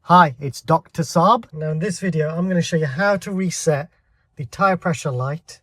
Hi, it's Dr. Saab. Now in this video, I'm going to show you how to reset the tyre pressure light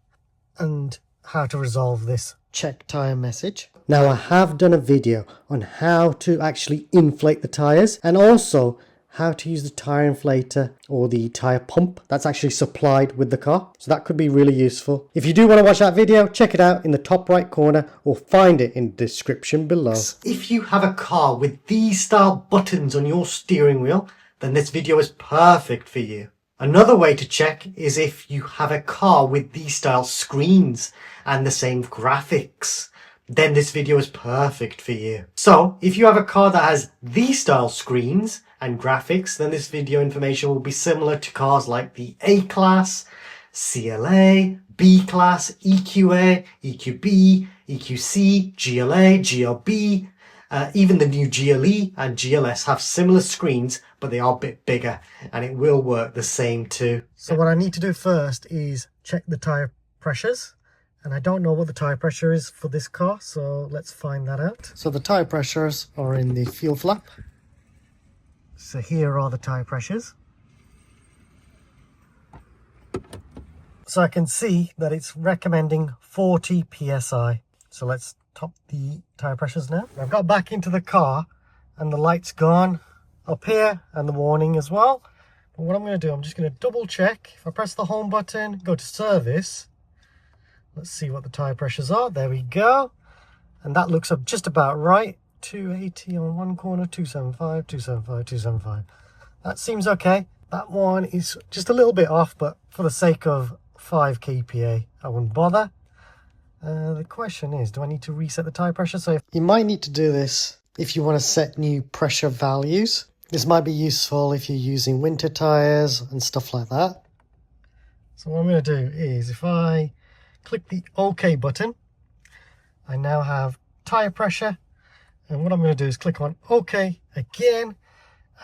and how to resolve this check tyre message. Now I have done a video on how to actually inflate the tyres and also how to use the tyre inflator or the tyre pump that's actually supplied with the car. So that could be really useful. If you do want to watch that video, check it out in the top right corner or find it in the description below. If you have a car with these style buttons on your steering wheel, then this video is perfect for you. Another way to check is if you have a car with these style screens and the same graphics, then this video is perfect for you. So if you have a car that has these style screens and graphics, then this video information will be similar to cars like the A-Class, CLA, B-Class, EQA, EQB, EQC, GLA, GLB, even the new GLE and GLS have similar screens, but they are a bit bigger and it will work the same too. So what I need to do first is check the tyre pressures. And I don't know what the tyre pressure is for this car, so let's find that out. So the tyre pressures are in the fuel flap. So here are the tyre pressures. So I can see that it's recommending 40 psi. So let's top the tyre pressures now. I've got back into the car and the light's gone up here and the warning as well. But what I'm going to do, I'm just going to double check. If I press the home button, go to service. Let's see what the tyre pressures are. There we go. And that looks up just about right. 280 on one corner, 275, 275, 275. That seems okay. That one is just a little bit off, but for the sake of 5 kPa, I wouldn't bother. The question is, do I need to reset the tyre pressure? So you might need to do this if you want to set new pressure values. This might be useful if you're using winter tyres and stuff like that. So what I'm going to do is if I click the OK button, I now have tyre pressure, and what I'm going to do is click on OK again,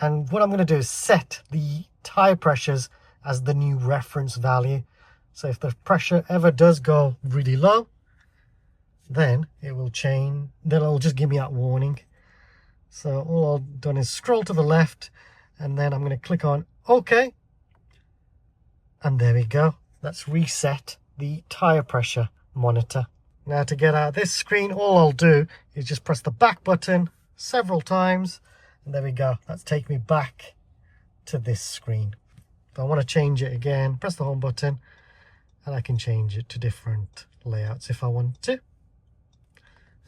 and what I'm going to do is set the tyre pressures as the new reference value. So if the pressure ever does go really low, then it will change, then it'll just give me that warning. So all I've done is scroll to the left, and then I'm going to click on OK, and there we go. That's reset the tyre pressure monitor. Now to get out of this screen, all I'll do is just press the back button several times, and there we go. That's taken me back to this screen. If I want to change it again, press the home button and I can change it to different layouts if I want to.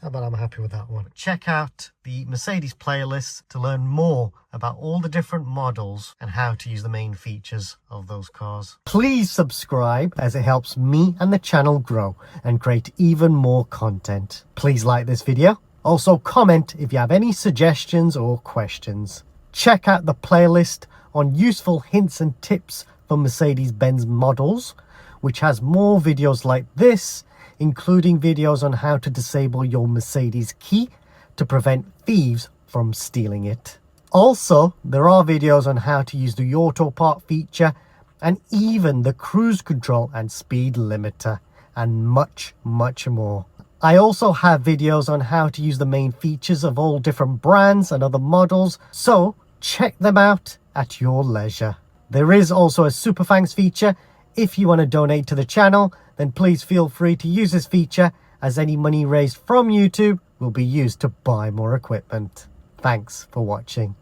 But I'm happy with that one. Check out the Mercedes playlist to learn more about all the different models and how to use the main features of those cars. Please subscribe as it helps me and the channel grow and create even more content. Please like this video. Also comment if you have any suggestions or questions. Check out the playlist on useful hints and tips for Mercedes-Benz models, which has more videos like this, including videos on how to disable your Mercedes key to prevent thieves from stealing it. Also, there are videos on how to use the auto park feature and even the cruise control and speed limiter and much, much more. I also have videos on how to use the main features of all different brands and other models, so check them out at your leisure. There is also a super thanks feature. If you want to donate to the channel, then please feel free to use this feature, as any money raised from YouTube will be used to buy more equipment. Thanks for watching.